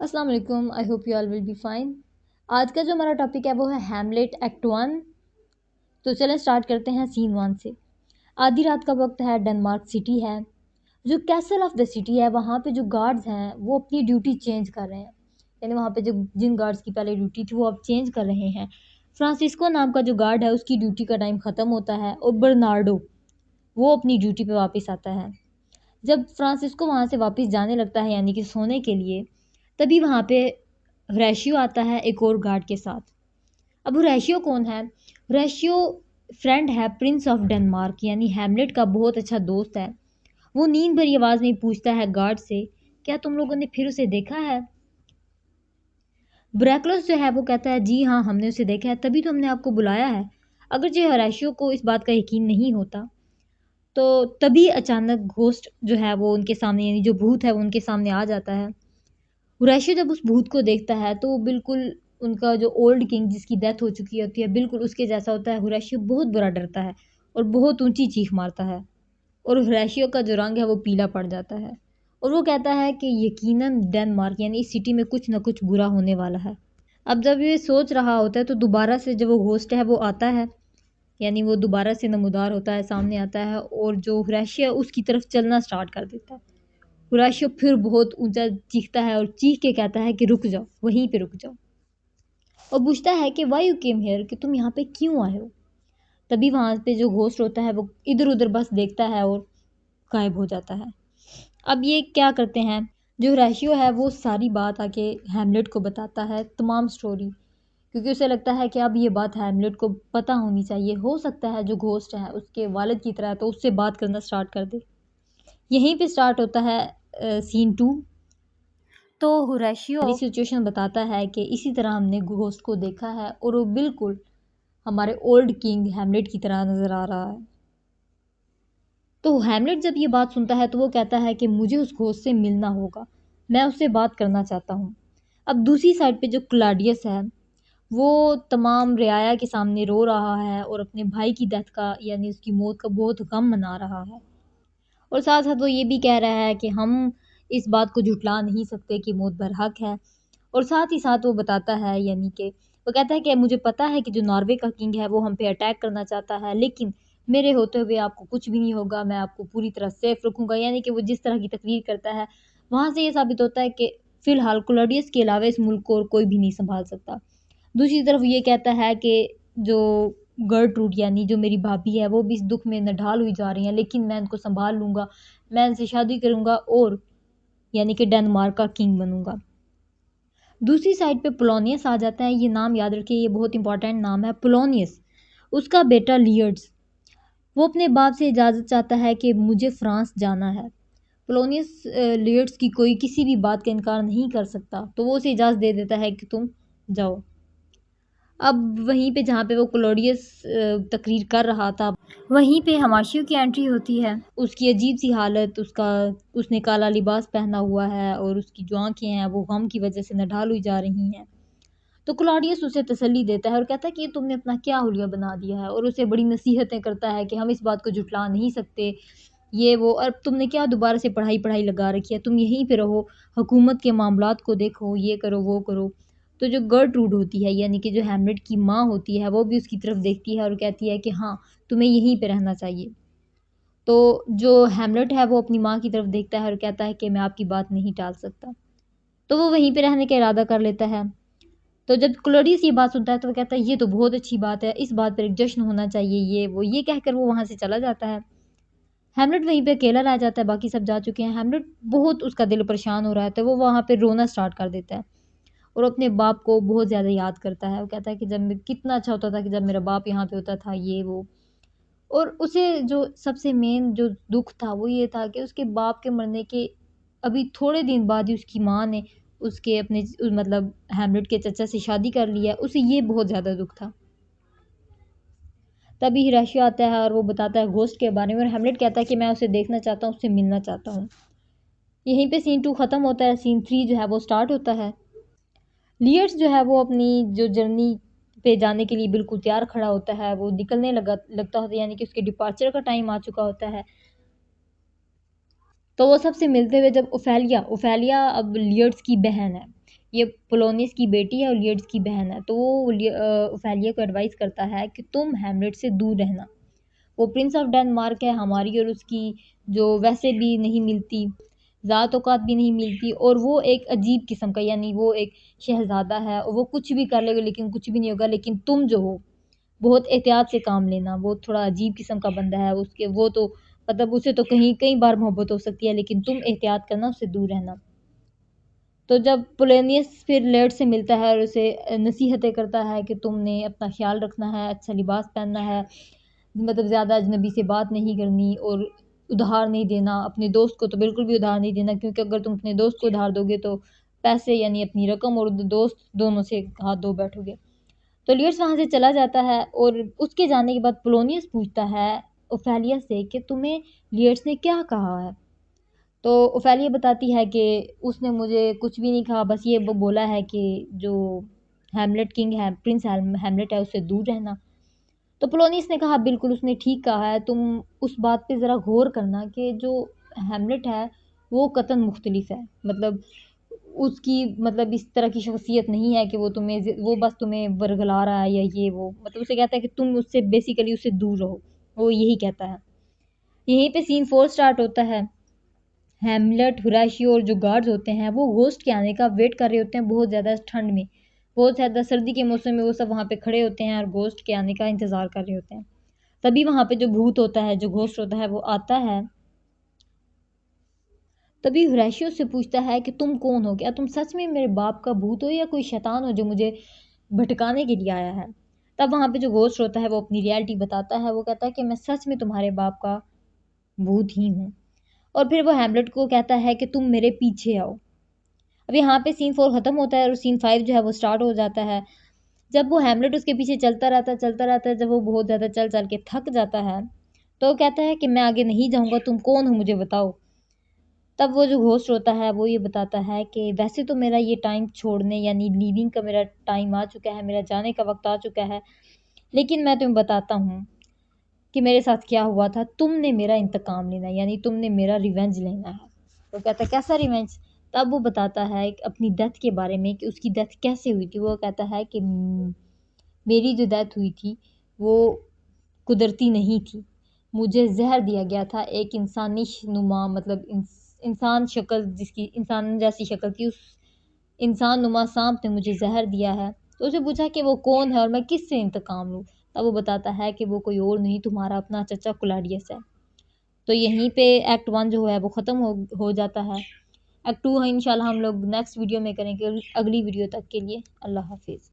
अस्सलाम वालेकुम। I hope you all will be fine. आज का जो हमारा टॉपिक है वो है हैमलेट एक्ट वन। तो चलें स्टार्ट करते हैं सीन वन से। आधी रात का वक्त है, डेनमार्क सिटी है। जो कैसल ऑफ द सिटी है वहाँ पे जो गार्ड्स हैं वो अपनी ड्यूटी चेंज कर रहे हैं। यानी वहाँ पे जो जिन गार्ड्स की पहले ड्यूटी थी वो अब चेंज कर रहे हैं। फ्रांसिस्को नाम का जो गार्ड है उसकी ड्यूटी का टाइम ख़त्म होता है और बर्नार्डो वो अपनी ड्यूटी पे वापस आता है। जब फ्रांसिस्को वहाँ से वापस जाने लगता है यानी कि सोने के लिए, तभी वहाँ पे होरेशियो आता है एक और गार्ड के साथ। अब होरेशियो कौन है? होरेशियो फ्रेंड है प्रिंस ऑफ डेनमार्क यानी हैमलेट का बहुत अच्छा दोस्त है। वो नींद भरी आवाज़ में पूछता है गार्ड से, क्या तुम लोगों ने फिर उसे देखा है? ब्रैकलस जो है वो कहता है, जी हाँ हमने उसे देखा है, तभी तो हमने आपको बुलाया है। अगर जो होरेशियो को इस बात का यकीन नहीं होता तो तभी अचानक घोस्ट जो है वो उनके सामने यानी जो भूत है वो उनके सामने आ जाता है। हुरैशियो जब उस भूत को देखता है तो वो बिल्कुल उनका जो ओल्ड किंग जिसकी डेथ हो चुकी होती है बिल्कुल उसके जैसा होता है। हुरैशियो बहुत बुरा डरता है और बहुत ऊंची चीख मारता है और हुरैशियो का जो रंग है वो पीला पड़ जाता है और वो कहता है कि यकीनन डेनमार्क यानी इस सिटी में कुछ ना कुछ बुरा होने वाला है। अब जब ये सोच रहा होता है तो दोबारा से जब वो घोस्ट है वो आता है, यानी वो दोबारा से नमूदार होता है, सामने आता है और जो हुरैशिया उसकी तरफ चलना स्टार्ट कर देता है। हुरैशिया फिर बहुत ऊंचा चीखता है और चीख के कहता है कि रुक जाओ, वहीं पे रुक जाओ, और पूछता है कि वाई यू केम हेयर, कि तुम यहाँ पे क्यों आए हो। तभी वहाँ पे जो घोस्ट होता है वो इधर उधर बस देखता है और गायब हो जाता है। अब ये क्या करते हैं, जो हुरैशियो है वो सारी बात आके हैमलेट को बताता है, तमाम स्टोरी, क्योंकि उसे लगता है कि अब ये बात हैमलेट को पता होनी चाहिए। हो सकता है जो घोस्ट है उसके वालिद की तरह तो उससे बात करना स्टार्ट कर दे। यहीं पे स्टार्ट होता है सीन टू। तो हुरैशियो सारी सिचुएशन बताता है कि इसी तरह हमने घोस्ट को देखा है और वो बिल्कुल हमारे ओल्ड किंग हैमलेट की तरह नज़र आ रहा है। तो हैमलेट जब ये बात सुनता है तो वो कहता है कि मुझे उस घोस्ट से मिलना होगा, मैं उससे बात करना चाहता हूँ। अब दूसरी साइड पे जो क्लाडियस है वो तमाम रियाया के सामने रो रहा है और अपने भाई की डेथ का यानी उसकी मौत का बहुत गम मना रहा है और साथ साथ वो ये भी कह रहा है कि हम इस बात को झुठला नहीं सकते कि मौत बरहक है। और साथ ही साथ वो बताता है यानी कि वो कहता है कि मुझे पता है कि जो नॉर्वे का किंग है वो हम पे अटैक करना चाहता है, लेकिन मेरे होते हुए आपको कुछ भी नहीं होगा, मैं आपको पूरी तरह सेफ रखूंगा। यानी कि वो जिस तरह की तकरीर करता है वहाँ से ये साबित होता है कि फिलहाल क्लॉडियस के अलावा इस मुल्क को और कोई भी नहीं संभाल सकता। दूसरी तरफ ये कहता है कि जो गर्टरूड यानी जो मेरी भाभी है वो भी इस दुख में नढाल हुई जा रही हैं, लेकिन मैं इनको संभाल लूँगा, मैं इनसे शादी करूँगा और यानी कि डेनमार्क का किंग बनूँगा। दूसरी साइड पे पोलोनियस आ जाता है, ये नाम याद रखिए, ये बहुत इंपॉर्टेंट नाम है पोलोनियस। उसका बेटा लियर्ड्स वो अपने बाप से इजाज़त चाहता है कि मुझे फ्रांस जाना है। पोलोनियस लियर्ड्स की कोई किसी भी बात का इनकार नहीं कर सकता तो वो उसे इजाज़त दे देता है कि तुम जाओ। अब वहीं पे जहाँ पे वो क्लॉडियस तकरीर कर रहा था वहीं पे हमाशियो की एंट्री होती है। उसकी अजीब सी हालत, उसका उसने काला लिबास पहना हुआ है और उसकी जो आंखें हैं वो गम की वजह से नढाल हुई जा रही हैं। तो क्लॉडियस उसे तसल्ली देता है और कहता है कि ये तुमने अपना क्या हुलिया बना दिया है, और उसे बड़ी नसीहतें करता है कि हम इस बात को झुठला नहीं सकते, ये वो, और तुमने क्या दोबारा से पढ़ाई पढ़ाई लगा रखी है, तुम यहीं पे रहो, हुकूमत के मामलात को देखो, ये करो वो करो। तो जो गर्टरूड होती है यानी कि जो हैमलेट की माँ होती है वो भी उसकी तरफ देखती है और कहती है कि हाँ तुम्हें यहीं पे रहना चाहिए। तो जो हैमलेट है वो अपनी माँ की तरफ देखता है और कहता है कि मैं आपकी बात नहीं टाल सकता, तो वो वहीं पे रहने का इरादा कर लेता है। तो जब क्लोडियस ये बात सुनता है तो वो कहता है ये तो बहुत अच्छी बात है, इस बात पर एक जश्न होना चाहिए, ये वो, ये कहकर वो वहाँ से चला जाता है। हैमलेट वहीं पे अकेला रह जाता है, बाकी सब जा चुके हैं। हैमलेट बहुत उसका दिल परेशान हो रहा है तो वो वहाँ पे रोना स्टार्ट कर देता है और अपने बाप को बहुत ज़्यादा याद करता है। वो कहता है कि जब मैं कितना अच्छा होता था कि जब मेरा बाप यहाँ पे होता था, ये वो। और उसे जो सबसे मेन जो दुख था वो ये था कि उसके बाप के मरने के अभी थोड़े दिन बाद ही उसकी माँ ने उसके अपने मतलब हैमलेट के चचा से शादी कर लिया है। उसे ये बहुत ज़्यादा दुख था। तभी हिराशियो आता है और वो बताता है घोस्ट के बारे में और हैमलेट कहता है कि मैं उसे देखना चाहता हूँ, उससे मिलना चाहता हूँ। यहीं पे सीन टू ख़त्म होता है, सीन थ्री जो है वो स्टार्ट होता है। लियर्स जो है वो अपनी जो जर्नी पे जाने के लिए बिल्कुल तैयार खड़ा होता है, वो निकलने लगता होता है, यानी कि उसके डिपार्चर का टाइम आ चुका होता है। तो वो सबसे मिलते हुए जब ओफेलिया ओफेलिया अब लियर्स की बहन है, ये पोलोनियस की बेटी है और लियड्स की बहन है। तो वो ओफेलिया को एडवाइस करता है कि तुम हैमलेट से दूर रहना। वो प्रिंस ऑफ डेनमार्क है, हमारी और उसकी जो वैसे भी नहीं मिलती, ज़ात औकात भी नहीं मिलती, और वो एक अजीब किस्म का, यानी वो एक शहज़ादा है और वो कुछ भी कर लेगा लेकिन कुछ भी नहीं होगा। लेकिन तुम जो हो बहुत एहतियात से काम लेना, वो थोड़ा अजीब किस्म का बंदा है, उसके वो तो मतलब उसे तो कहीं कई बार मोहब्बत हो सकती है, लेकिन तुम एहतियात करना, उससे दूर रहना। तो जब पोलेनियस फिर लेड से मिलता है और उसे नसीहतें करता है कि तुमने अपना ख्याल रखना है, अच्छा लिबास पहनना है, मतलब ज़्यादा अजनबी से बात नहीं करनी, और उधार नहीं देना, अपने दोस्त को तो बिल्कुल भी उधार नहीं देना, क्योंकि अगर तुम अपने दोस्त को उधार दोगे तो पैसे यानी अपनी रकम और दोस्त दोनों से हाथ धो बैठोगे। तो लियड्स वहाँ से चला जाता है और उसके जाने के बाद पोलोनियस पूछता है ओफेलिया से कि तुम्हें लियड्स ने क्या कहा है। तो ओफेलिया बताती है कि उसने मुझे कुछ भी नहीं कहा, बस ये वो बोला है कि जो हैमलेट किंग है, प्रिंस हैमलेट है, उससे दूर रहना। तो पोलोनियस ने कहा बिल्कुल उसने ठीक कहा है, तुम उस बात पे ज़रा गौर करना कि जो हैमलेट है वो कतन मुख्तलिफ है, मतलब उसकी मतलब इस तरह की शख्सियत नहीं है कि वो तुम्हें वो बस तुम्हें वर्गला रहा है या ये वो, मतलब उसे कहता है कि तुम उससे बेसिकली उससे दूर रहो, वो यही कहता है। यहीं पे सीन 4 स्टार्ट होता है। हैमलेट, हुरैशियो और जो गार्ड्स होते हैं वो घोस्ट के आने का वेट कर रहे होते हैं बहुत ज़्यादा ठंड में, बहुत ज़्यादा सर्दी के मौसम में वो सब वहाँ पे खड़े होते हैं और घोस्ट के आने का इंतज़ार कर रहे होते हैं। तभी वहाँ पे जो भूत होता है, जो घोस्ट होता है, वो आता है। तभी हुरैशियो से पूछता है कि तुम कौन हो, क्या तुम सच में मेरे बाप का भूत हो या कोई शैतान हो जो मुझे भटकाने के लिए आया है। तब वहाँ पे जो घोस्ट होता है वो अपनी रियलिटी बताता है, वो कहता है कि मैं सच में तुम्हारे बाप का भूत ही हूँ। और फिर वो हैमलेट को कहता है कि तुम मेरे पीछे आओ। अब यहाँ पे सीन 4 ख़त्म होता है और सीन 5 जो है वो स्टार्ट हो जाता है। जब वो हैमलेट उसके पीछे चलता रहता है, जब वो बहुत ज़्यादा चल चल के थक जाता है तो वो कहता है कि मैं आगे नहीं जाऊँगा, तुम कौन हो मुझे बताओ। तब वो जो घोस्ट होता है वो ये बताता है कि वैसे तो मेरा ये टाइम छोड़ने यानी लीविंग का मेरा टाइम आ चुका है, मेरा जाने का वक्त आ चुका है, लेकिन मैं तुम्हें बताता हूँ कि मेरे साथ क्या हुआ था। तुमने मेरा इंतकाम लेना है, यानी तुमने मेरा रिवेंज लेना है। तो कहता है कैसा रिवेंज। तब वो बताता है अपनी डेथ के बारे में कि उसकी डेथ कैसे हुई थी। वो कहता है कि मेरी जो डेथ हुई थी वो कुदरती नहीं थी, मुझे जहर दिया गया था। एक इंसानी नुमा, मतलब इंसान शक्ल, जिसकी इंसान जैसी शक्ल थी, उस इंसान नुमा सांप ने मुझे जहर दिया है। तो उसे पूछा कि वो कौन है और मैं किससे इंतकाम लूँ। तब वो बताता है कि वो कोई और नहीं, तुम्हारा अपना चचा कुलाडियस है। तो यहीं पे एक्ट 1 जो है वो ख़त्म हो जाता है। एक्ट 2 है इंशाल्लाह हम लोग नेक्स्ट वीडियो में करेंगे। अगली वीडियो तक के लिए अल्लाह हाफिज़।